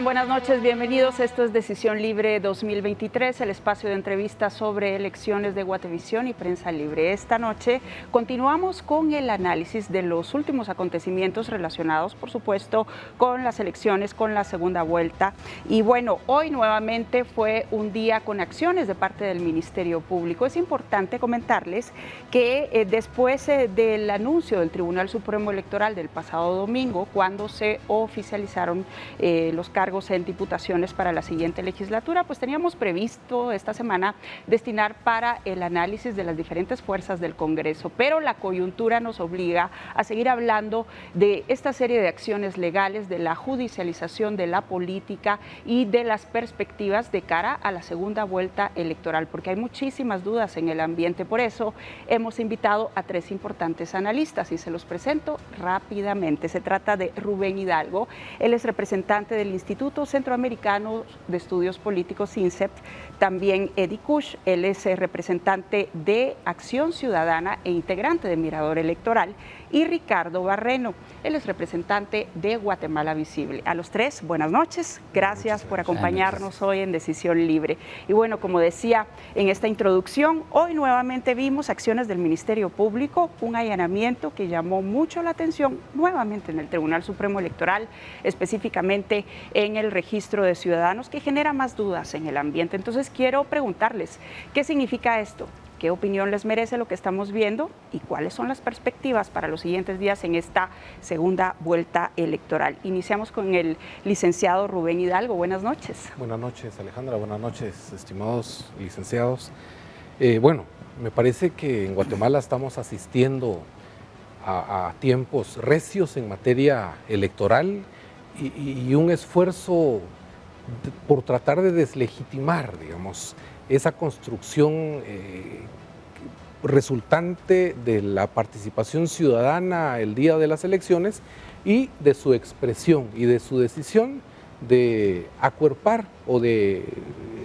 están? Buenas noches, bienvenidos. Esto es Decisión Libre 2023, el espacio de entrevistas sobre elecciones de Guatevisión y Prensa Libre. Esta noche continuamos con el análisis de los últimos acontecimientos relacionados, por supuesto, con las elecciones, con la segunda vuelta. Y bueno, hoy nuevamente fue un día con acciones de parte del Ministerio Público. Es importante comentarles que después del anuncio del Tribunal Supremo Electoral del pasado domingo, cuando se oficializaron los cargos en diputaciones para la siguiente legislatura, pues teníamos previsto esta semana destinar para el análisis de las diferentes fuerzas del Congreso, pero la coyuntura nos obliga a seguir hablando de esta serie de acciones legales, de la judicialización de la política y de las perspectivas de cara a la segunda vuelta electoral, porque hay muchísimas dudas en el ambiente. Por eso hemos invitado a tres importantes analistas y se los presento rápidamente. Se trata de Rubén Hidalgo, él es representante del Instituto Centroamericano de Estudios Políticos, INCEP, también Eddie Kush, él es representante de Acción Ciudadana e integrante de Mirador Electoral, y Ricardo Barreno, él es representante de Guatemala Visible. A los tres, buenas noches, gracias por acompañarnos hoy en Decisión Libre. Y bueno, como decía en esta introducción, hoy nuevamente vimos acciones del Ministerio Público, un allanamiento que llamó mucho la atención nuevamente en el Tribunal Supremo Electoral, específicamente en el registro de ciudadanos, que genera más dudas en el ambiente. Entonces quiero preguntarles, ¿qué significa esto? ¿Qué opinión les merece lo que estamos viendo y cuáles son las perspectivas para los siguientes días en esta segunda vuelta electoral? Iniciamos con el licenciado Rubén Hidalgo. Buenas noches. Buenas noches, Alejandra. Buenas noches, estimados licenciados. Bueno, me parece que en Guatemala estamos asistiendo a tiempos recios en materia electoral y un esfuerzo por tratar de deslegitimar, digamos, esa construcción resultante de la participación ciudadana el día de las elecciones y de su expresión y de su decisión de acuerpar o de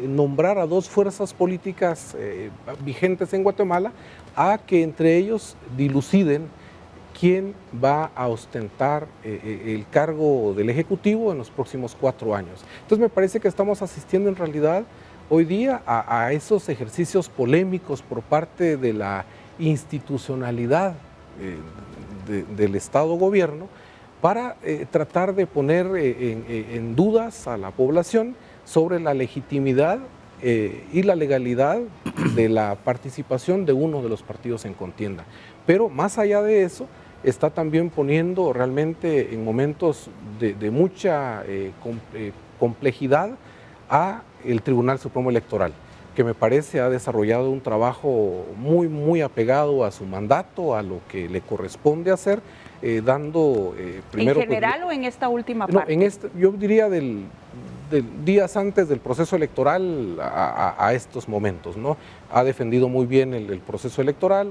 nombrar a dos fuerzas políticas vigentes en Guatemala, a que entre ellos diluciden quién va a ostentar el cargo del Ejecutivo en los próximos 4 años. Entonces me parece que estamos asistiendo en realidad hoy día a esos ejercicios polémicos por parte de la institucionalidad del Estado-Gobierno para tratar de poner en dudas a la población sobre la legitimidad y la legalidad de la participación de uno de los partidos en contienda. Pero más allá de eso, está también poniendo realmente en momentos de mucha complejidad a el Tribunal Supremo Electoral, que me parece ha desarrollado un trabajo muy apegado a su mandato, a lo que le corresponde hacer, dando primero... ¿En general o en esta última parte? No, yo diría del días antes del proceso electoral a estos momentos, ¿no? Ha defendido muy bien el proceso electoral,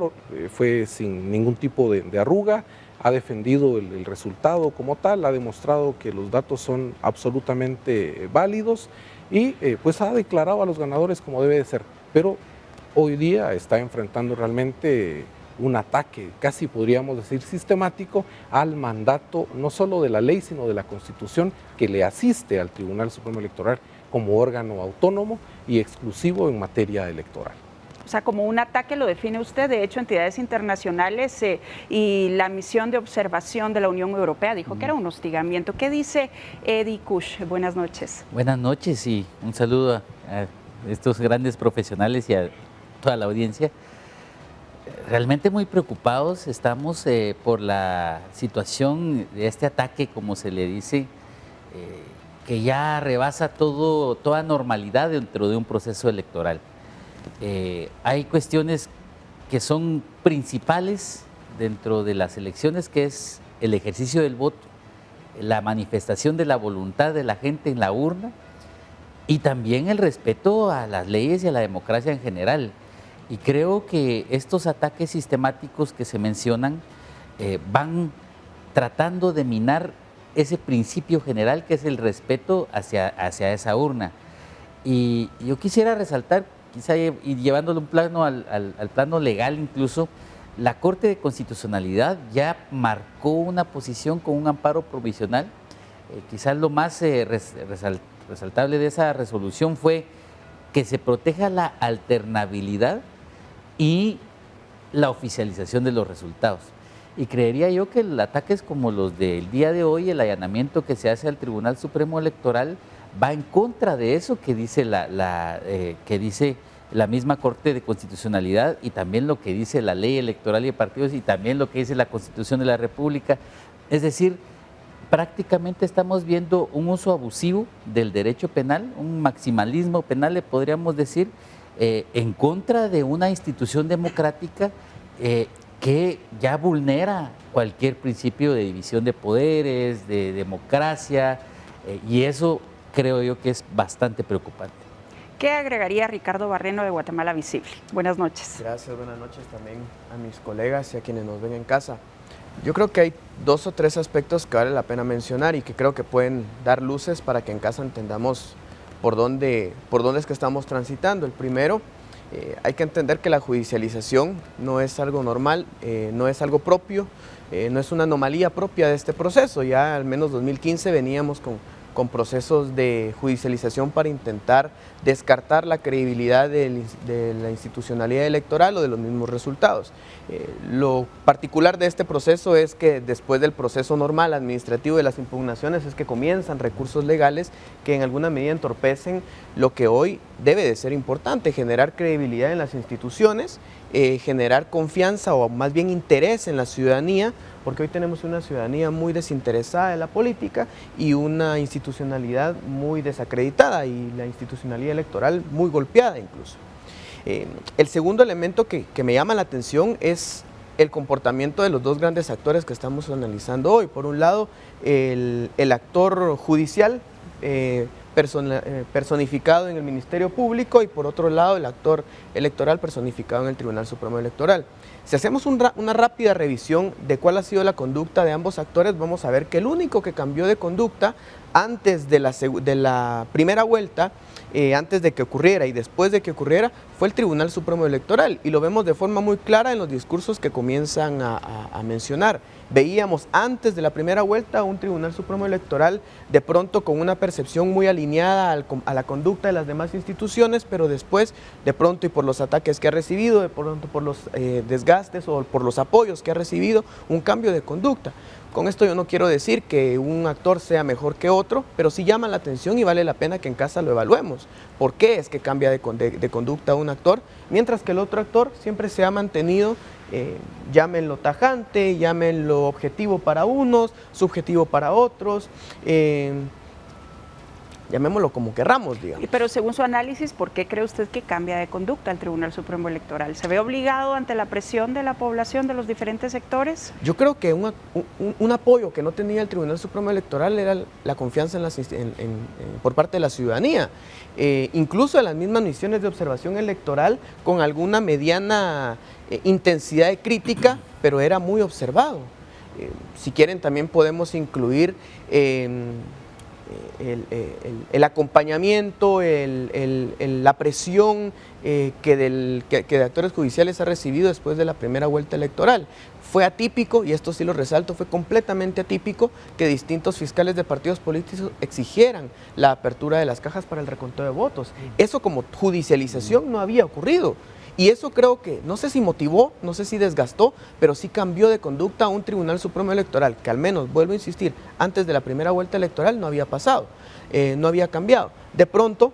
fue sin ningún tipo de arruga, ha defendido el resultado como tal, ha demostrado que los datos son absolutamente válidos y pues ha declarado a los ganadores como debe de ser, pero hoy día está enfrentando realmente un ataque, casi podríamos decir sistemático, al mandato no solo de la ley, sino de la Constitución, que le asiste al Tribunal Supremo Electoral como órgano autónomo y exclusivo en materia electoral. O sea, como un ataque lo define usted. De hecho, entidades internacionales y la misión de observación de la Unión Europea dijo que era un hostigamiento. ¿Qué dice Eddie Kush? Buenas noches. Buenas noches y un saludo a estos grandes profesionales y a toda la audiencia. Realmente muy preocupados estamos por la situación de este ataque, como se le dice, que ya rebasa toda normalidad dentro de un proceso electoral. Hay cuestiones que son principales dentro de las elecciones, que es el ejercicio del voto, la manifestación de la voluntad de la gente en la urna y también el respeto a las leyes y a la democracia en general. Y creo que estos ataques sistemáticos que se mencionan van tratando de minar ese principio general que es el respeto hacia esa urna. Y yo quisiera resaltar, quizá y llevándolo un plano al plano legal incluso, la Corte de Constitucionalidad ya marcó una posición con un amparo provisional Quizás lo más resaltable de esa resolución fue que se proteja la alternabilidad y la oficialización de los resultados. Y creería yo que ataques como los del día de hoy, el allanamiento que se hace al Tribunal Supremo Electoral, va en contra de eso que dice que dice la misma Corte de Constitucionalidad, y también lo que dice la Ley Electoral y de Partidos, y también lo que dice la Constitución de la República. Es decir, prácticamente estamos viendo un uso abusivo del derecho penal, un maximalismo penal, le podríamos decir, en contra de una institución democrática que ya vulnera cualquier principio de división de poderes, de democracia, y eso creo yo que es bastante preocupante. ¿Qué agregaría Ricardo Barreno de Guatemala Visible? Buenas noches. Gracias, buenas noches también a mis colegas y a quienes nos ven en casa. Yo creo que hay 2 o 3 aspectos que vale la pena mencionar y que creo que pueden dar luces para que en casa entendamos por dónde es que estamos transitando. El primero, hay que entender que la judicialización no es algo normal, no es algo propio, no es una anomalía propia de este proceso. Ya al menos 2015 veníamos con procesos de judicialización para intentar descartar la credibilidad de la institucionalidad electoral o de los mismos resultados. Lo particular de este proceso es que después del proceso normal administrativo de las impugnaciones es que comienzan recursos legales que en alguna medida entorpecen lo que hoy debe de ser importante, generar credibilidad en las instituciones, generar confianza o más bien interés en la ciudadanía, porque hoy tenemos una ciudadanía muy desinteresada de la política y una institucionalidad muy desacreditada y la institucionalidad electoral muy golpeada incluso. El segundo elemento que me llama la atención es el comportamiento de los 2 grandes actores que estamos analizando hoy. Por un lado, el actor judicial personificado en el Ministerio Público y por otro lado el actor electoral personificado en el Tribunal Supremo Electoral. Si hacemos una rápida revisión de cuál ha sido la conducta de ambos actores, vamos a ver que el único que cambió de conducta antes de la primera vuelta, antes de que ocurriera y después de que ocurriera, fue el Tribunal Supremo Electoral, y lo vemos de forma muy clara en los discursos que comienzan a mencionar. Veíamos antes de la primera vuelta un Tribunal Supremo Electoral de pronto con una percepción muy alineada a la conducta de las demás instituciones, pero después, de pronto y por los ataques que ha recibido, de pronto por los desgastes o por los apoyos que ha recibido, un cambio de conducta. Con esto yo no quiero decir que un actor sea mejor que otro, pero sí llama la atención y vale la pena que en casa lo evaluemos. ¿Por qué es que cambia de conducta un actor, mientras que el otro actor siempre se ha mantenido, llámenlo tajante, llámenlo objetivo para unos, subjetivo para otros, llamémoslo como querramos, digamos. Pero según su análisis, ¿por qué cree usted que cambia de conducta el Tribunal Supremo Electoral? ¿Se ve obligado ante la presión de la población, de los diferentes sectores? Yo creo que un apoyo que no tenía el Tribunal Supremo Electoral era la confianza por parte de la ciudadanía. Incluso en las mismas misiones de observación electoral, con alguna mediana intensidad de crítica, pero era muy observado. Si quieren, también podemos incluir el acompañamiento, la presión que de actores judiciales ha recibido después de la primera vuelta electoral. Fue atípico, y esto sí lo resalto, fue completamente atípico que distintos fiscales de partidos políticos exigieran la apertura de las cajas para el reconteo de votos. Eso como judicialización no había ocurrido. Y eso creo que, no sé si motivó, no sé si desgastó, pero sí cambió de conducta a un Tribunal Supremo Electoral, que al menos, vuelvo a insistir, antes de la primera vuelta electoral no había pasado, no había cambiado. De pronto,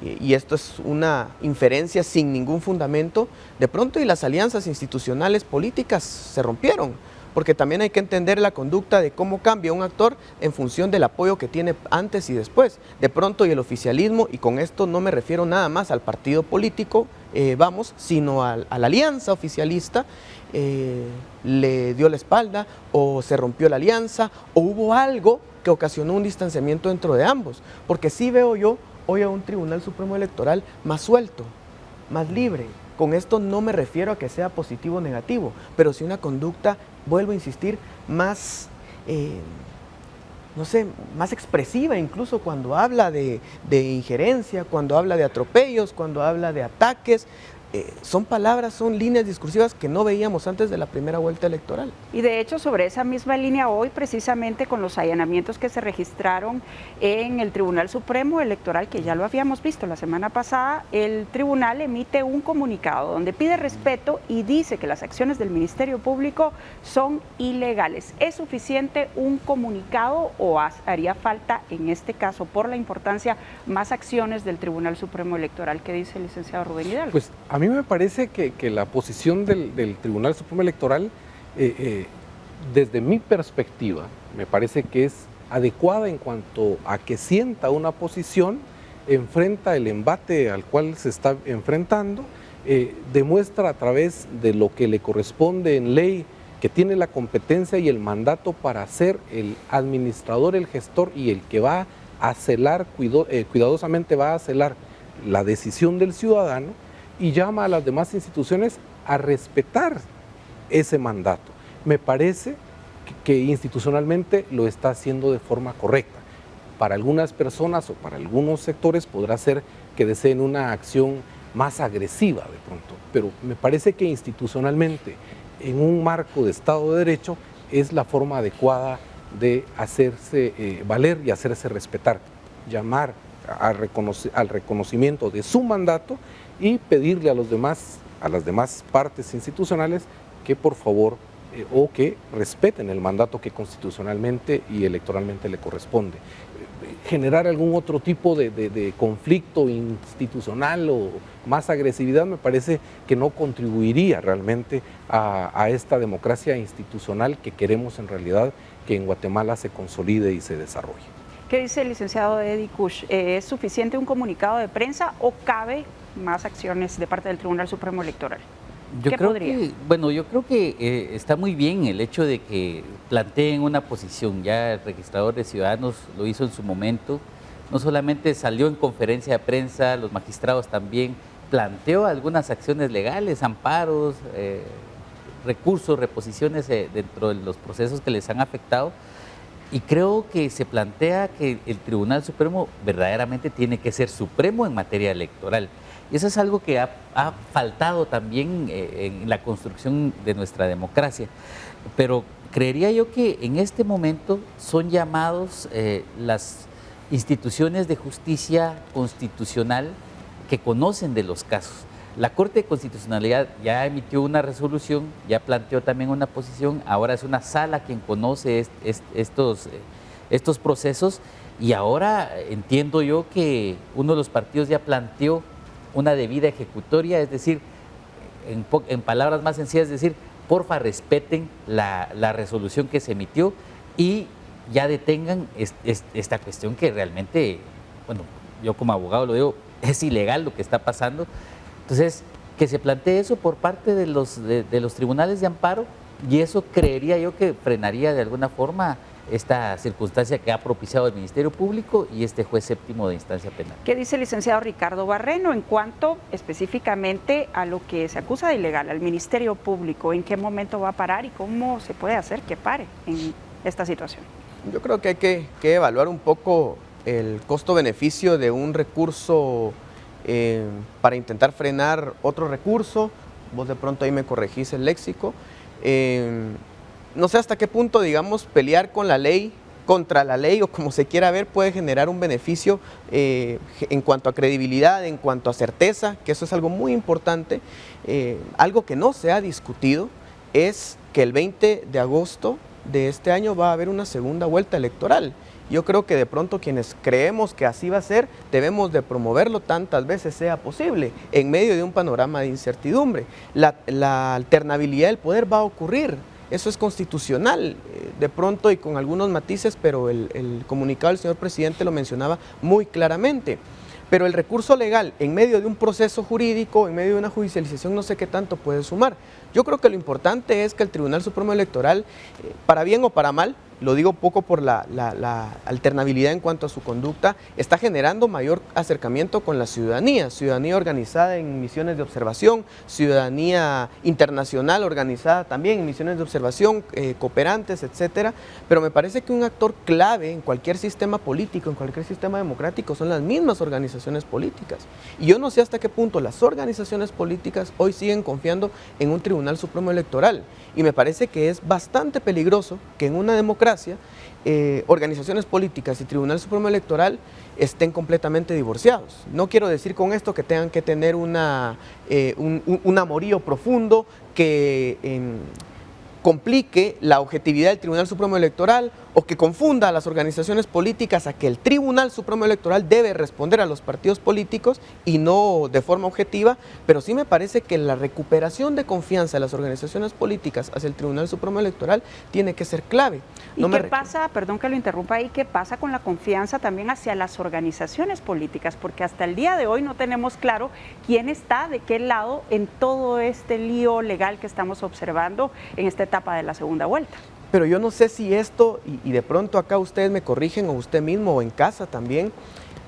y esto es una inferencia sin ningún fundamento, de pronto y las alianzas institucionales políticas se rompieron, porque también hay que entender la conducta de cómo cambia un actor en función del apoyo que tiene antes y después. De pronto y el oficialismo, y con esto no me refiero nada más al partido político, sino a la alianza oficialista, le dio la espalda, o se rompió la alianza, o hubo algo que ocasionó un distanciamiento dentro de ambos, porque sí veo yo hoy a un Tribunal Supremo Electoral más suelto, más libre. Con esto no me refiero a que sea positivo o negativo, pero sí una conducta, vuelvo a insistir, más, no sé, más expresiva, incluso cuando habla de injerencia, cuando habla de atropellos, cuando habla de ataques. son palabras, son líneas discursivas que no veíamos antes de la primera vuelta electoral. Y de hecho, sobre esa misma línea hoy, precisamente con los allanamientos que se registraron en el Tribunal Supremo Electoral, que ya lo habíamos visto la semana pasada, el tribunal emite un comunicado donde pide respeto y dice que las acciones del Ministerio Público son ilegales. ¿Es suficiente un comunicado o haría falta, en este caso, por la importancia, más acciones del Tribunal Supremo Electoral? ¿Qué dice el licenciado Rubén Hidalgo? Pues a mí me parece que la posición del Tribunal Supremo Electoral, desde mi perspectiva, me parece que es adecuada en cuanto a que sienta una posición, enfrenta el embate al cual se está enfrentando, demuestra a través de lo que le corresponde en ley que tiene la competencia y el mandato para ser el administrador, el gestor y el que va a celar, cuidadosamente va a celar la decisión del ciudadano, y llama a las demás instituciones a respetar ese mandato. Me parece que institucionalmente lo está haciendo de forma correcta. Para algunas personas o para algunos sectores podrá ser que deseen una acción más agresiva de pronto, pero me parece que institucionalmente, en un marco de Estado de Derecho, es la forma adecuada de hacerse valer y hacerse respetar, llamar al reconocimiento de su mandato y pedirle a las demás partes institucionales que por favor o que respeten el mandato que constitucionalmente y electoralmente le corresponde. Generar algún otro tipo de conflicto institucional o más agresividad me parece que no contribuiría realmente a esta democracia institucional que queremos en realidad que en Guatemala se consolide y se desarrolle. ¿Qué dice el licenciado Eddie Kusch? ¿Es suficiente un comunicado de prensa o cabe más acciones de parte del Tribunal Supremo Electoral? Yo creo que está muy bien el hecho de que planteen una posición. Ya el registrador de ciudadanos lo hizo en su momento. No solamente salió en conferencia de prensa, los magistrados también planteó algunas acciones legales, amparos, recursos, reposiciones dentro de los procesos que les han afectado. Y creo que se plantea que el Tribunal Supremo verdaderamente tiene que ser supremo en materia electoral. Y eso es algo que ha faltado también en la construcción de nuestra democracia. Pero creería yo que en este momento son llamados las instituciones de justicia constitucional que conocen de los casos. La Corte de Constitucionalidad ya emitió una resolución, ya planteó también una posición, ahora es una sala quien conoce estos procesos, y ahora entiendo yo que uno de los partidos ya planteó una debida ejecutoria, es decir, en palabras más sencillas, es decir, porfa respeten la resolución que se emitió y ya detengan esta cuestión que realmente, bueno, yo como abogado lo digo, es ilegal lo que está pasando. Entonces, que se plantee eso por parte de los tribunales de amparo, y eso creería yo que frenaría de alguna forma esta circunstancia que ha propiciado el Ministerio Público y este juez séptimo de instancia penal. ¿Qué dice el licenciado Ricardo Barreno en cuanto específicamente a lo que se acusa de ilegal al Ministerio Público? ¿En qué momento va a parar y cómo se puede hacer que pare en esta situación? Yo creo que hay que evaluar un poco el costo-beneficio de un recurso para intentar frenar otro recurso. Vos de pronto ahí me corregís el léxico. No sé hasta qué punto, digamos, pelear con la ley, contra la ley o como se quiera ver, puede generar un beneficio en cuanto a credibilidad, en cuanto a certeza, que eso es algo muy importante. Algo que no se ha discutido es que el 20 de agosto de este año va a haber una segunda vuelta electoral. Yo creo que de pronto quienes creemos que así va a ser, debemos de promoverlo tantas veces sea posible, en medio de un panorama de incertidumbre. La alternabilidad del poder va a ocurrir, eso es constitucional, de pronto y con algunos matices, pero el comunicado del señor presidente lo mencionaba muy claramente. Pero el recurso legal en medio de un proceso jurídico, en medio de una judicialización, no sé qué tanto puede sumar. Yo creo que lo importante es que el Tribunal Supremo Electoral, para bien o para mal, lo digo poco por la alternabilidad en cuanto a su conducta, está generando mayor acercamiento con la ciudadanía organizada en misiones de observación, ciudadanía internacional organizada también en misiones de observación, cooperantes, etcétera, pero me parece que un actor clave en cualquier sistema político, en cualquier sistema democrático, son las mismas organizaciones políticas. Y yo no sé hasta qué punto las organizaciones políticas hoy siguen confiando en un Tribunal Supremo Electoral. Y me parece que es bastante peligroso que en una democracia organizaciones políticas y Tribunal Supremo Electoral estén completamente divorciados. No quiero decir con esto que tengan que tener un amorío profundo que complique la objetividad del Tribunal Supremo Electoral o que confunda a las organizaciones políticas a que el Tribunal Supremo Electoral debe responder a los partidos políticos y no de forma objetiva, pero sí me parece que la recuperación de confianza de las organizaciones políticas hacia el Tribunal Supremo Electoral tiene que ser clave. ¿Y qué pasa, perdón que lo interrumpa ahí, qué pasa con la confianza también hacia las organizaciones políticas? Porque hasta el día de hoy no tenemos claro quién está de qué lado en todo este lío legal que estamos observando en esta etapa de la segunda vuelta. Pero yo no sé si esto, y de pronto acá ustedes me corrigen, o usted mismo, o en casa también,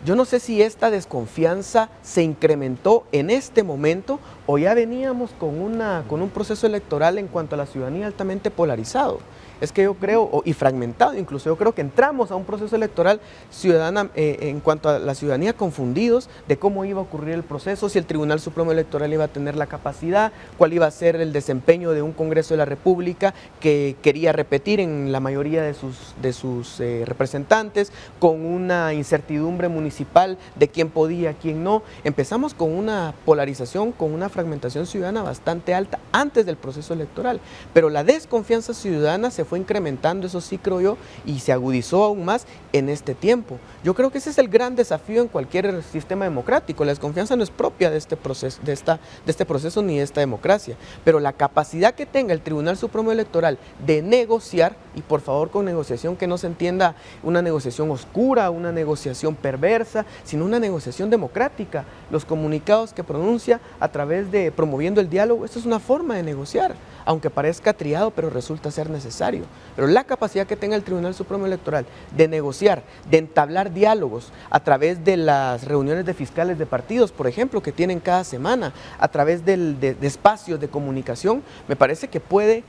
yo no sé si esta desconfianza se incrementó en este momento o ya veníamos con un proceso electoral en cuanto a la ciudadanía altamente polarizado. Es que yo creo, y fragmentado incluso, yo creo que entramos a un proceso electoral ciudadana en cuanto a la ciudadanía confundidos de cómo iba a ocurrir el proceso, si el Tribunal Supremo Electoral iba a tener la capacidad, cuál iba a ser el desempeño de un Congreso de la República que quería repetir en la mayoría de sus representantes, con una incertidumbre municipal de quién podía, quién no. Empezamos con una polarización, con una fragmentación ciudadana bastante alta antes del proceso electoral, pero la desconfianza ciudadana se fue incrementando, eso sí creo yo, y se agudizó aún más en este tiempo. Yo creo que ese es el gran desafío en cualquier sistema democrático. La desconfianza no es propia de este proceso, ni de esta democracia, pero la capacidad que tenga el Tribunal Supremo Electoral de negociar, y por favor con negociación que no se entienda una negociación oscura, una negociación perversa, sino una negociación democrática. Los comunicados que pronuncia a través de promoviendo el diálogo, esto es una forma de negociar, aunque parezca triado, pero resulta ser necesario. Pero la capacidad que tenga el Tribunal Supremo Electoral de negociar, de entablar diálogos a través de las reuniones de fiscales de partidos, por ejemplo, que tienen cada semana, a través de espacios de comunicación, me parece que puede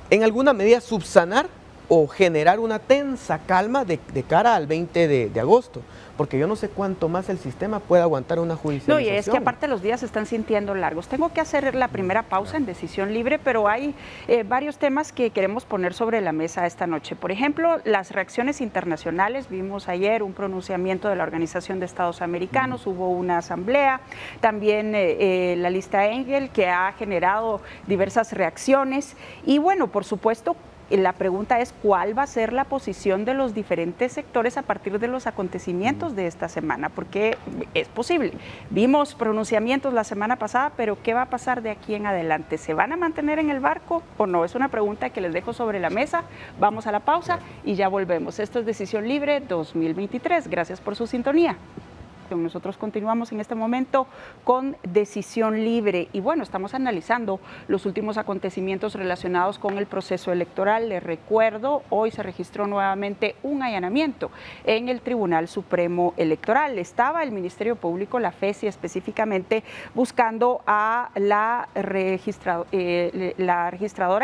en alguna medida subsanar o generar una tensa calma de cara al 20 de agosto, porque yo no sé cuánto más el sistema puede aguantar una judicialización. No, y es que aparte los días se están sintiendo largos. Tengo que hacer la primera pausa en Decisión Libre, pero hay varios temas que queremos poner sobre la mesa esta noche. Por ejemplo, las reacciones internacionales. Vimos ayer un pronunciamiento de la Organización de Estados Americanos, hubo una asamblea, también la lista Engel, que ha generado diversas reacciones. Y bueno, por supuesto, la pregunta es cuál va a ser la posición de los diferentes sectores a partir de los acontecimientos de esta semana, porque es posible. Vimos pronunciamientos la semana pasada, pero ¿qué va a pasar de aquí en adelante? ¿Se van a mantener en el barco o no? Es una pregunta que les dejo sobre la mesa. Vamos a la pausa y ya volvemos. Esto es Decisión Libre 2023. Gracias por su sintonía. Nosotros continuamos en este momento con Decisión Libre y bueno, estamos analizando los últimos acontecimientos relacionados con el proceso electoral. Les recuerdo, hoy se registró nuevamente un allanamiento en el Tribunal Supremo Electoral. Estaba el Ministerio Público, la FESI específicamente, buscando a la registradora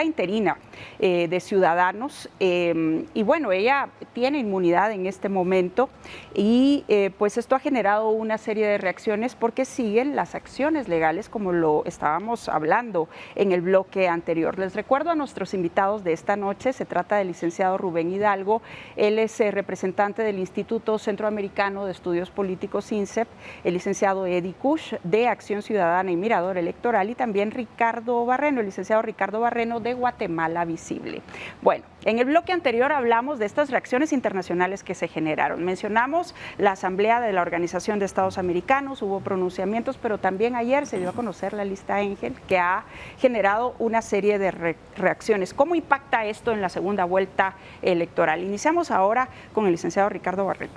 interina de Ciudadanos y bueno, ella tiene inmunidad en este momento y pues esto ha generado una serie de reacciones porque siguen las acciones legales como lo estábamos hablando en el bloque anterior. Les recuerdo a nuestros invitados de esta noche, se trata del licenciado Rubén Hidalgo, él es representante del Instituto Centroamericano de Estudios Políticos INCEP, el licenciado Eddie Kush de Acción Ciudadana y Mirador Electoral y también Ricardo Barreno, el licenciado Ricardo Barreno de Guatemala Visible. Bueno, en el bloque anterior hablamos de estas reacciones internacionales que se generaron. Mencionamos la asamblea de la Organización de Estados Americanos, hubo pronunciamientos, pero también ayer se dio a conocer la lista Engel, que ha generado una serie de reacciones. ¿Cómo impacta esto en la segunda vuelta electoral? Iniciamos ahora con el licenciado Ricardo Barreno.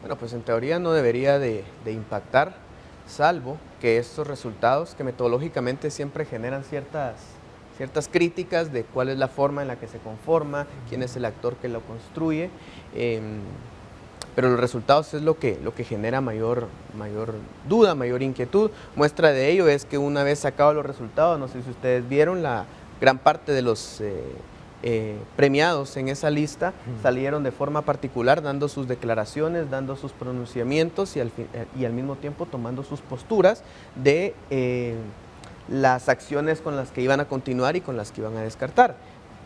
Bueno, pues en teoría no debería de impactar, salvo que estos resultados, que metodológicamente siempre generan ciertas ciertas críticas de cuál es la forma en la que se conforma, quién es el actor que lo construye, pero los resultados es lo que genera mayor duda, mayor inquietud. Muestra de ello es que una vez sacados los resultados, no sé si ustedes vieron, la gran parte de los premiados en esa lista salieron de forma particular dando sus declaraciones, dando sus pronunciamientos y al mismo tiempo tomando sus posturas de las acciones con las que iban a continuar y con las que iban a descartar.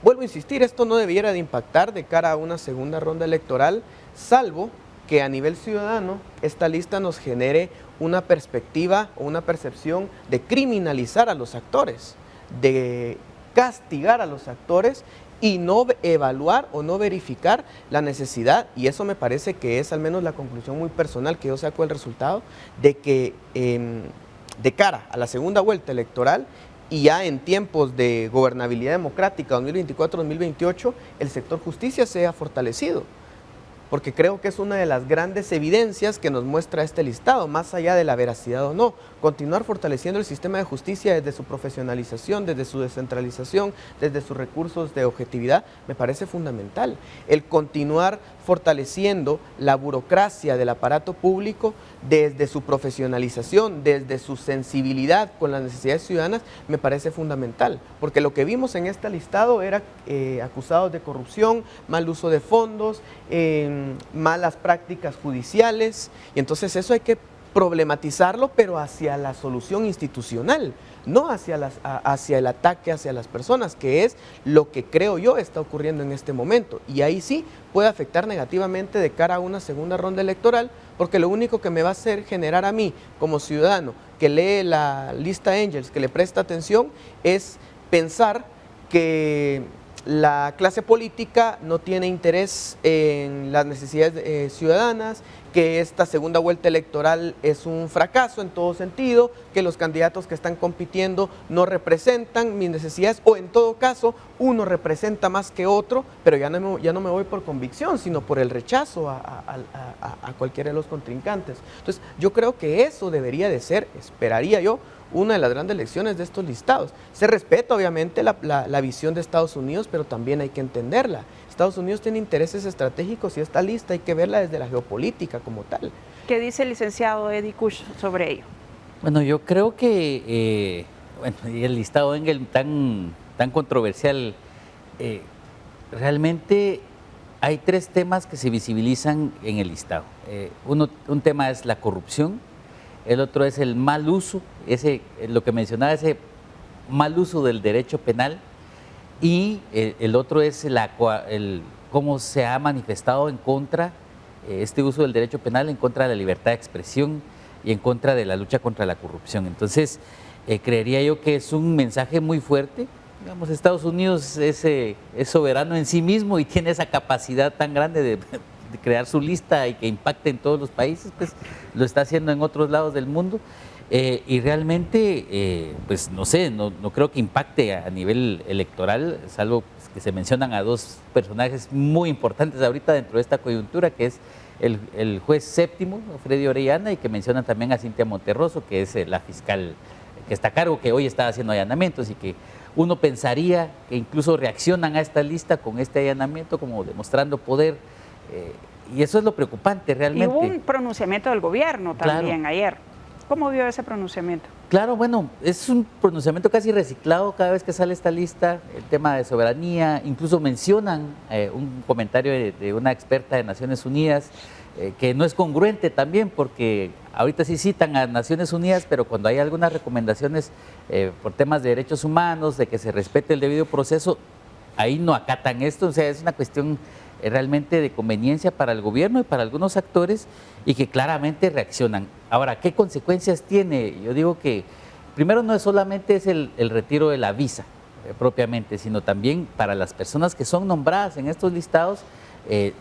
Vuelvo a insistir, esto no debiera de impactar de cara a una segunda ronda electoral, salvo que a nivel ciudadano esta lista nos genere una perspectiva o una percepción de criminalizar a los actores, de castigar a los actores y no evaluar o no verificar la necesidad, y eso me parece que es al menos la conclusión muy personal que yo saco del resultado, de que de cara a la segunda vuelta electoral y ya en tiempos de gobernabilidad democrática 2024-2028, el sector justicia sea fortalecido. Porque creo que es una de las grandes evidencias que nos muestra este listado, más allá de la veracidad o no. Continuar fortaleciendo el sistema de justicia desde su profesionalización, desde su descentralización, desde sus recursos de objetividad, me parece fundamental. El continuar fortaleciendo la burocracia del aparato público desde su profesionalización, desde su sensibilidad con las necesidades ciudadanas, me parece fundamental. Porque lo que vimos en este listado era acusados de corrupción, mal uso de fondos, malas prácticas judiciales, y entonces eso hay que problematizarlo, pero hacia la solución institucional, no hacia el ataque hacia las personas, que es lo que creo yo está ocurriendo en este momento. Y ahí sí puede afectar negativamente de cara a una segunda ronda electoral, porque lo único que me va a hacer generar a mí, como ciudadano, que lee la lista Angels, que le presta atención, es pensar que la clase política no tiene interés en las necesidades ciudadanas, que esta segunda vuelta electoral es un fracaso en todo sentido, que los candidatos que están compitiendo no representan mis necesidades, o en todo caso uno representa más que otro, pero ya no me voy por convicción, sino por el rechazo a cualquiera de los contrincantes. Entonces yo creo que eso debería de ser, esperaría yo, una de las grandes lecciones de estos listados. Se respeta obviamente la visión de Estados Unidos, pero también hay que entenderla. Estados Unidos tiene intereses estratégicos y esta lista hay que verla desde la geopolítica como tal. ¿Qué dice el licenciado Eddie Kusch sobre ello? Bueno, yo creo que y el listado Engel tan controversial, realmente hay tres temas que se visibilizan en el listado. Un tema es la corrupción, el otro es el mal uso, lo que mencionaba, ese mal uso del derecho penal, y el otro es cómo se ha manifestado en contra, este uso del derecho penal en contra de la libertad de expresión y en contra de la lucha contra la corrupción. Entonces, creería yo que es un mensaje muy fuerte. Digamos, Estados Unidos es soberano en sí mismo y tiene esa capacidad tan grande de crear su lista y que impacte en todos los países, pues lo está haciendo en otros lados del mundo. Y realmente, pues no sé, no creo que impacte a nivel electoral, salvo que se mencionan a dos personajes muy importantes ahorita dentro de esta coyuntura, que es el juez séptimo, Freddy Orellana, y que mencionan también a Cintia Monterroso, que es la fiscal que está a cargo, que hoy está haciendo allanamientos, y que uno pensaría que incluso reaccionan a esta lista con este allanamiento como demostrando poder, y eso es lo preocupante realmente. Y hubo un pronunciamiento del gobierno también ayer. ¿Cómo vio ese pronunciamiento? Claro, bueno, es un pronunciamiento casi reciclado cada vez que sale esta lista, el tema de soberanía, incluso mencionan un comentario de una experta de Naciones Unidas, que no es congruente también, porque ahorita sí citan a Naciones Unidas, pero cuando hay algunas recomendaciones por temas de derechos humanos, de que se respete el debido proceso, ahí no acatan esto. O sea, es una cuestión realmente de conveniencia para el gobierno y para algunos actores, y que claramente reaccionan. Ahora, ¿qué consecuencias tiene? Yo digo que primero no es solamente el retiro de la visa propiamente, sino también para las personas que son nombradas en estos listados,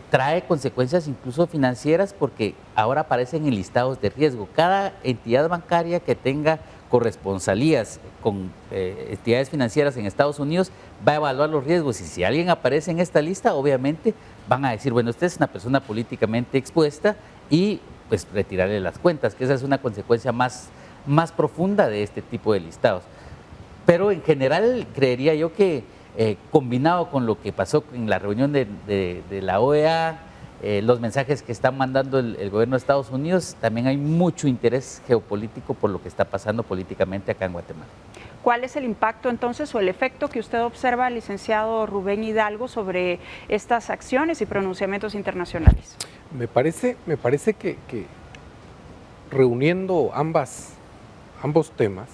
trae consecuencias incluso financieras, porque ahora aparecen en listados de riesgo. Cada entidad bancaria que tenga corresponsalías con entidades financieras en Estados Unidos va a evaluar los riesgos, y si alguien aparece en esta lista, obviamente van a decir, bueno, usted es una persona políticamente expuesta, y pues retirarle las cuentas, que esa es una consecuencia más profunda de este tipo de listados. Pero en general creería yo que combinado con lo que pasó en la reunión de la OEA, los mensajes que está mandando el gobierno de Estados Unidos, también hay mucho interés geopolítico por lo que está pasando políticamente acá en Guatemala. ¿Cuál es el impacto entonces o el efecto que usted observa, licenciado Rubén Hidalgo, sobre estas acciones y pronunciamientos internacionales? Me parece que reuniendo ambos temas,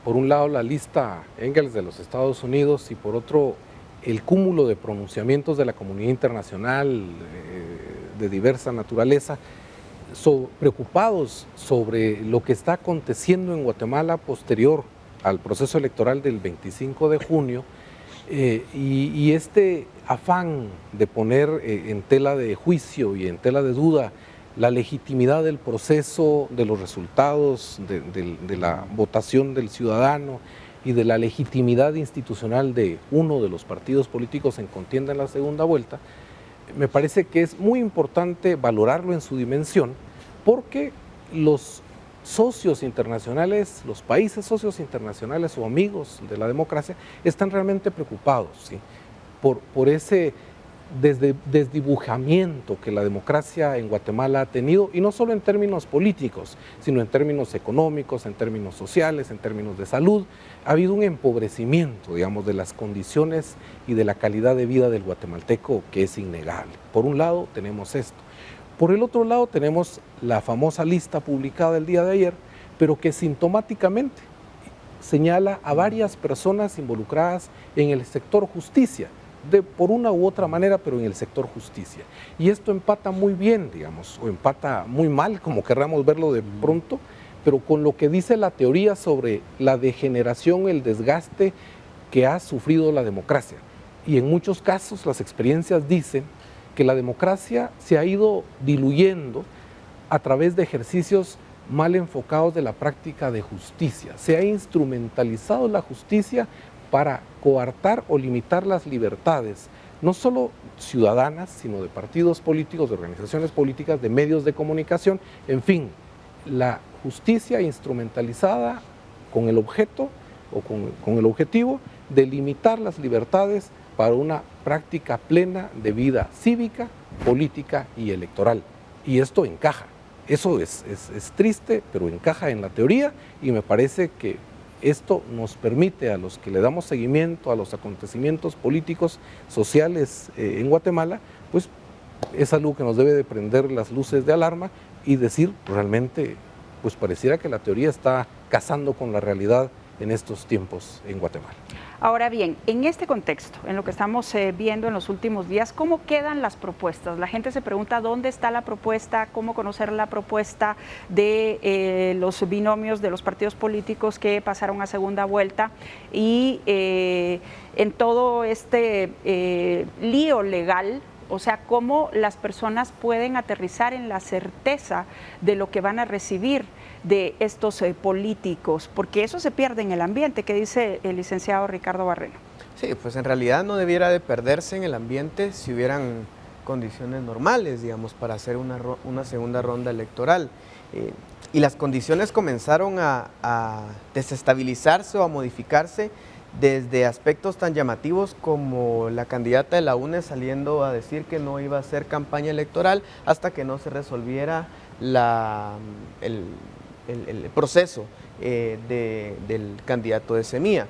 por un lado la lista Engels de los Estados Unidos y por otro el cúmulo de pronunciamientos de la comunidad internacional de diversa naturaleza, preocupados sobre lo que está aconteciendo en Guatemala posterior al proceso electoral del 25 de junio, y este afán de poner en tela de juicio y en tela de duda la legitimidad del proceso, de los resultados de la votación del ciudadano y de la legitimidad institucional de uno de los partidos políticos en contienda en la segunda vuelta, me parece que es muy importante valorarlo en su dimensión, porque los socios internacionales, los países socios internacionales o amigos de la democracia están realmente preocupados, ¿sí?, por ese desdibujamiento que la democracia en Guatemala ha tenido, y no solo en términos políticos, sino en términos económicos, en términos sociales, en términos de salud. Ha habido un empobrecimiento, digamos, de las condiciones y de la calidad de vida del guatemalteco que es innegable. Por un lado tenemos esto. Por el otro lado tenemos la famosa lista publicada el día de ayer, pero que sintomáticamente señala a varias personas involucradas en el sector justicia, por una u otra manera, pero en el sector justicia. Y esto empata muy bien, digamos, o empata muy mal, como querramos verlo de pronto, pero con lo que dice la teoría sobre la degeneración, el desgaste que ha sufrido la democracia. Y en muchos casos las experiencias dicen que la democracia se ha ido diluyendo a través de ejercicios mal enfocados de la práctica de justicia. Se ha instrumentalizado la justicia para coartar o limitar las libertades, no solo ciudadanas, sino de partidos políticos, de organizaciones políticas, de medios de comunicación, en fin, la justicia instrumentalizada con el objeto o con el objetivo de limitar las libertades para una práctica plena de vida cívica, política y electoral. Y esto encaja, eso es triste, pero encaja en la teoría, y me parece que esto nos permite a los que le damos seguimiento a los acontecimientos políticos, sociales en Guatemala, pues es algo que nos debe de prender las luces de alarma y decir, realmente, pues pareciera que la teoría está casando con la realidad en estos tiempos en Guatemala. Ahora bien, en este contexto, en lo que estamos viendo en los últimos días, ¿cómo quedan las propuestas? La gente se pregunta dónde está la propuesta, cómo conocer la propuesta de los binomios de los partidos políticos que pasaron a segunda vuelta, y en todo este lío legal, o sea, cómo las personas pueden aterrizar en la certeza de lo que van a recibir de estos políticos, porque eso se pierde en el ambiente. ¿Qué dice el licenciado Ricardo Barreno? Sí, pues en realidad no debiera de perderse en el ambiente si hubieran condiciones normales, digamos, para hacer una segunda ronda electoral. Y las condiciones comenzaron a desestabilizarse o a modificarse desde aspectos tan llamativos como la candidata de la UNE saliendo a decir que no iba a hacer campaña electoral hasta que no se resolviera el proceso del candidato de Semilla.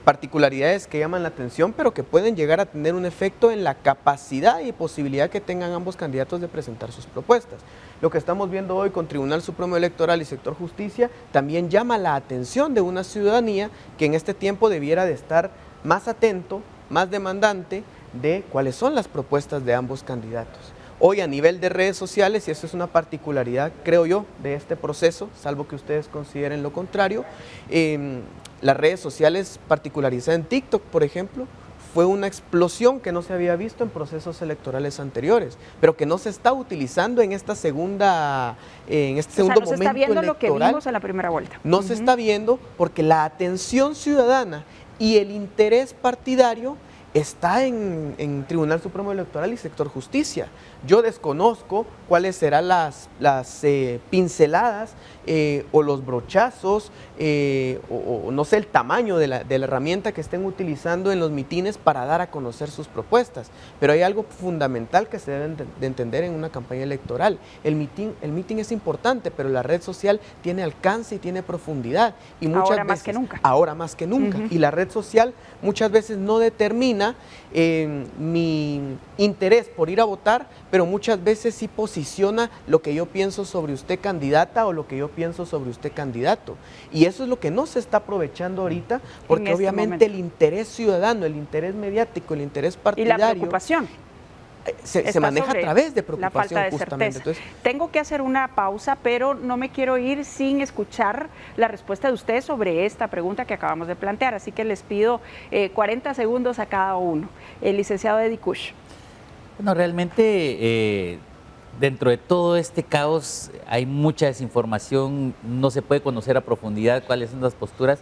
Particularidades que llaman la atención, pero que pueden llegar a tener un efecto en la capacidad y posibilidad que tengan ambos candidatos de presentar sus propuestas. Lo que estamos viendo hoy con Tribunal Supremo Electoral y Sector Justicia también llama la atención de una ciudadanía que en este tiempo debiera de estar más atento, más demandante de cuáles son las propuestas de ambos candidatos. Hoy a nivel de redes sociales, y eso es una particularidad, creo yo, de este proceso, salvo que ustedes consideren lo contrario, las redes sociales particularizadas en TikTok, por ejemplo, fue una explosión que no se había visto en procesos electorales anteriores, pero que no se está utilizando en esta segundo momento no se está viendo electoral. Lo que vimos en la primera vuelta. No se está viendo porque la atención ciudadana y el interés partidario está en Tribunal Supremo Electoral y Sector Justicia. Yo desconozco cuáles serán las pinceladas o los brochazos, o no sé, el tamaño de la herramienta que estén utilizando en los mitines para dar a conocer sus propuestas. Pero hay algo fundamental que se debe de entender en una campaña electoral. El mitin es importante, pero la red social tiene alcance y tiene profundidad. Y muchas ahora veces, más que nunca. Ahora más que nunca. Y la red social muchas veces no determina mi interés por ir a votar, pero muchas veces sí posiciona lo que yo pienso sobre usted candidata o lo que yo pienso sobre usted candidato. Y eso es lo que no se está aprovechando ahorita, porque obviamente el interés ciudadano, el interés mediático, el interés partidario... Y la preocupación. Se maneja a través de preocupación, la falta de justamente. certeza. Tengo que hacer una pausa, pero no me quiero ir sin escuchar la respuesta de ustedes sobre esta pregunta que acabamos de plantear, así que les pido 40 segundos a cada uno. El licenciado Eddie Kush. Bueno, realmente dentro de todo este caos hay mucha desinformación, no se puede conocer a profundidad cuáles son las posturas,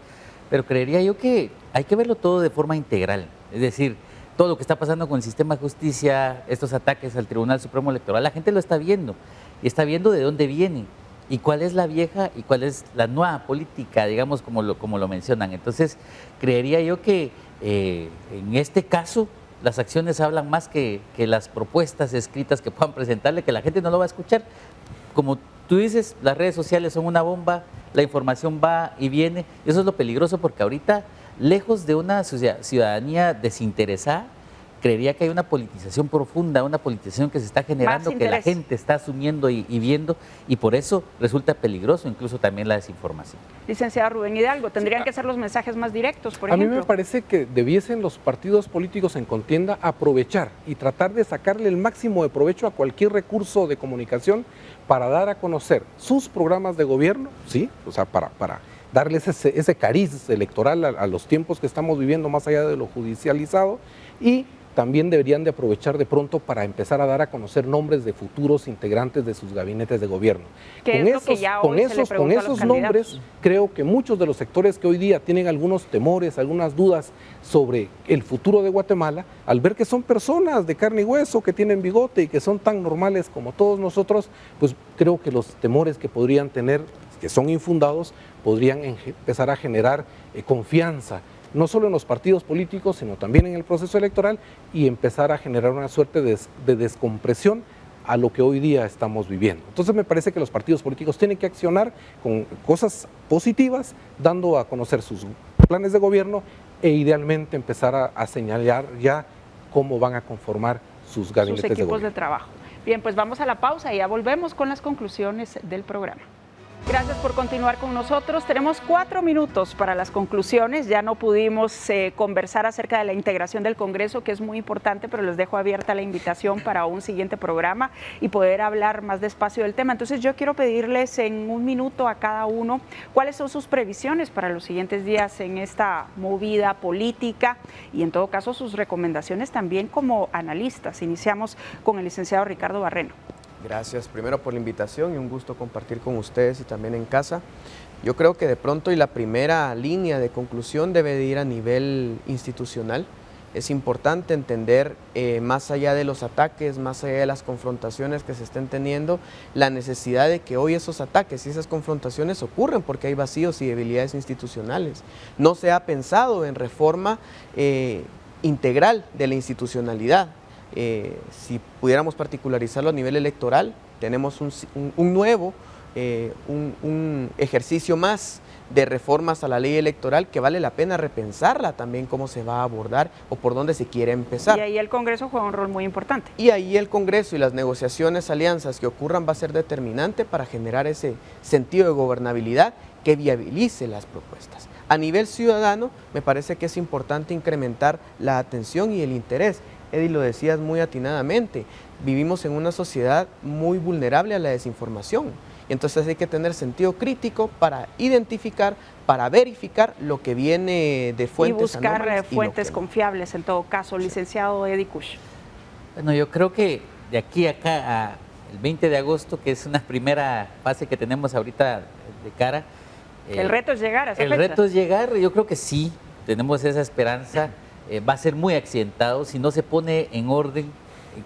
pero creería yo que hay que verlo todo de forma integral, es decir, todo lo que está pasando con el sistema de justicia, estos ataques al Tribunal Supremo Electoral, la gente lo está viendo y está viendo de dónde vienen y cuál es la vieja y cuál es la nueva política, digamos, como lo mencionan. Entonces, creería yo que en este caso las acciones hablan más que las propuestas escritas que puedan presentarle, que la gente no lo va a escuchar. Como tú dices, las redes sociales son una bomba, la información va y viene, y eso es lo peligroso porque ahorita, lejos de una ciudadanía desinteresada, creería que hay una politización profunda, una politización que se está generando, que la gente está asumiendo y viendo, y por eso resulta peligroso incluso también la desinformación. Licenciado Rubén Hidalgo, ¿tendrían que ser los mensajes más directos, por ejemplo? A mí me parece que debiesen los partidos políticos en contienda aprovechar y tratar de sacarle el máximo de provecho a cualquier recurso de comunicación para dar a conocer sus programas de gobierno, ¿sí? O sea, para darles ese cariz electoral a los tiempos que estamos viviendo más allá de lo judicializado, y también deberían de aprovechar de pronto para empezar a dar a conocer nombres de futuros integrantes de sus gabinetes de gobierno. Con esos nombres, creo que muchos de los sectores que hoy día tienen algunos temores, algunas dudas sobre el futuro de Guatemala, al ver que son personas de carne y hueso, que tienen bigote y que son tan normales como todos nosotros, pues creo que los temores que podrían tener, que son infundados, podrían empezar a generar confianza, no solo en los partidos políticos, sino también en el proceso electoral, y empezar a generar una suerte de descompresión a lo que hoy día estamos viviendo. Entonces me parece que los partidos políticos tienen que accionar con cosas positivas, dando a conocer sus planes de gobierno e idealmente empezar a señalar ya cómo van a conformar sus gabinetes sus equipos de trabajo. Bien, pues vamos a la pausa y ya volvemos con las conclusiones del programa. Gracias por continuar con nosotros. Tenemos 4 minutos para las conclusiones. Ya no pudimos conversar acerca de la integración del Congreso, que es muy importante, pero les dejo abierta la invitación para un siguiente programa y poder hablar más despacio del tema. Entonces yo quiero pedirles en 1 minuto a cada uno cuáles son sus previsiones para los siguientes días en esta movida política y en todo caso sus recomendaciones también como analistas. Iniciamos con el licenciado Ricardo Barreno. Gracias primero por la invitación y un gusto compartir con ustedes y también en casa. Yo creo que de pronto y la primera línea de conclusión debe de ir a nivel institucional. Es importante entender, más allá de los ataques, más allá de las confrontaciones que se estén teniendo, la necesidad de que hoy esos ataques y esas confrontaciones ocurren porque hay vacíos y debilidades institucionales. No se ha pensado en reforma integral de la institucionalidad. Si pudiéramos particularizarlo a nivel electoral, tenemos un nuevo ejercicio más de reformas a la ley electoral que vale la pena repensarla también cómo se va a abordar o por dónde se quiere empezar. Y ahí el Congreso juega un rol muy importante. Y ahí el Congreso y las negociaciones, alianzas que ocurran va a ser determinante para generar ese sentido de gobernabilidad que viabilice las propuestas. A nivel ciudadano, me parece que es importante incrementar la atención y el interés. Eddie, lo decías muy atinadamente, vivimos en una sociedad muy vulnerable a la desinformación. Y entonces hay que tener sentido crítico para identificar, para verificar lo que viene de fuentes y buscar fuentes confiables en todo caso. Licenciado Eddie Kush. Bueno, yo creo que de aquí a acá, el 20 de agosto, que es una primera fase que tenemos ahorita de cara. El reto es llegar a esa fecha. El reto es llegar, yo creo que sí, tenemos esa esperanza. Va a ser muy accidentado si no se pone en orden.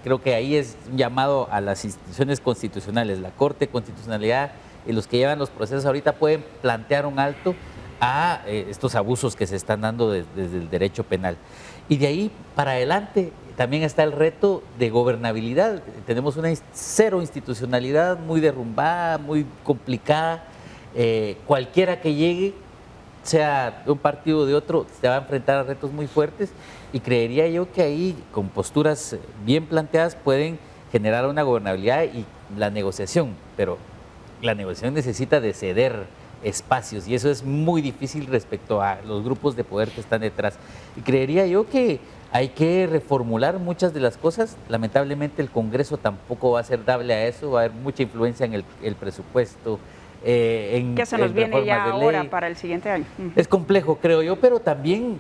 Creo que ahí es un llamado a las instituciones constitucionales, la Corte de Constitucionalidad y los que llevan los procesos ahorita pueden plantear un alto a estos abusos que se están dando desde el derecho penal. Y de ahí para adelante también está el reto de gobernabilidad. Tenemos una cero institucionalidad muy derrumbada, muy complicada. Cualquiera que llegue, sea de un partido o de otro, se va a enfrentar a retos muy fuertes, y creería yo que ahí, con posturas bien planteadas, pueden generar una gobernabilidad y la negociación, pero la negociación necesita de ceder espacios, y eso es muy difícil respecto a los grupos de poder que están detrás. Y creería yo que hay que reformular muchas de las cosas. Lamentablemente el Congreso tampoco va a ser dable a eso, va a haber mucha influencia en el presupuesto, que se nos viene ya ahora para el siguiente año. Es complejo, creo yo, pero también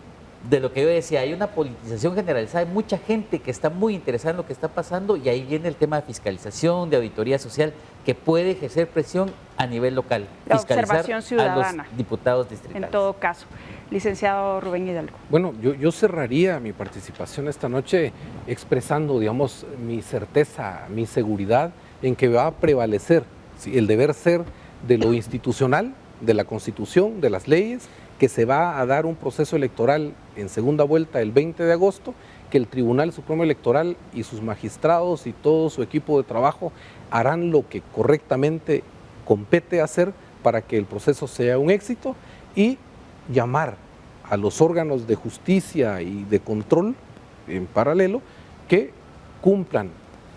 de lo que yo decía, hay una politización generalizada, hay mucha gente que está muy interesada en lo que está pasando, y ahí viene el tema de fiscalización, de auditoría social, que puede ejercer presión a nivel local, la fiscalizar observación ciudadana, a los diputados distritales. En todo caso. Licenciado Rubén Hidalgo. Bueno, yo cerraría mi participación esta noche expresando, digamos, mi certeza, mi seguridad en que va a prevalecer el deber ser de lo institucional, de la Constitución, de las leyes, que se va a dar un proceso electoral en segunda vuelta el 20 de agosto, que el Tribunal Supremo Electoral y sus magistrados y todo su equipo de trabajo harán lo que correctamente compete hacer para que el proceso sea un éxito, y llamar a los órganos de justicia y de control en paralelo que cumplan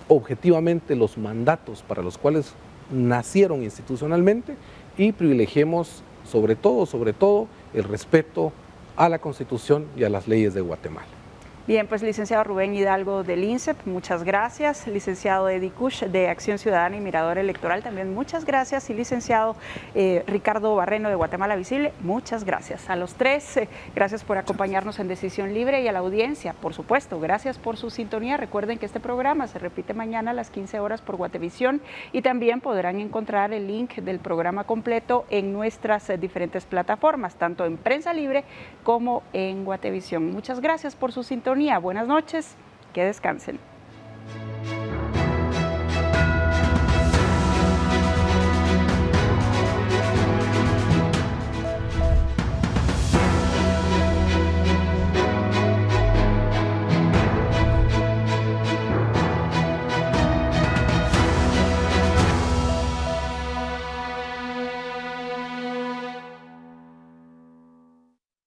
objetivamente los mandatos para los cuales nacieron institucionalmente, y privilegiemos sobre todo el respeto a la Constitución y a las leyes de Guatemala. Bien, pues licenciado Rubén Hidalgo del INSEP, muchas gracias. Licenciado Eddie Kush de Acción Ciudadana y Mirador Electoral, también muchas gracias. Y licenciado Ricardo Barreno de Guatemala Visible, muchas gracias. A los tres, gracias por acompañarnos en Decisión Libre, y a la audiencia, por supuesto, gracias por su sintonía. Recuerden que este programa se repite mañana a las 15 horas por Guatevisión, y también podrán encontrar el link del programa completo en nuestras diferentes plataformas, tanto en Prensa Libre como en Guatevisión. Muchas gracias por su sintonía. Buenas noches, que descansen.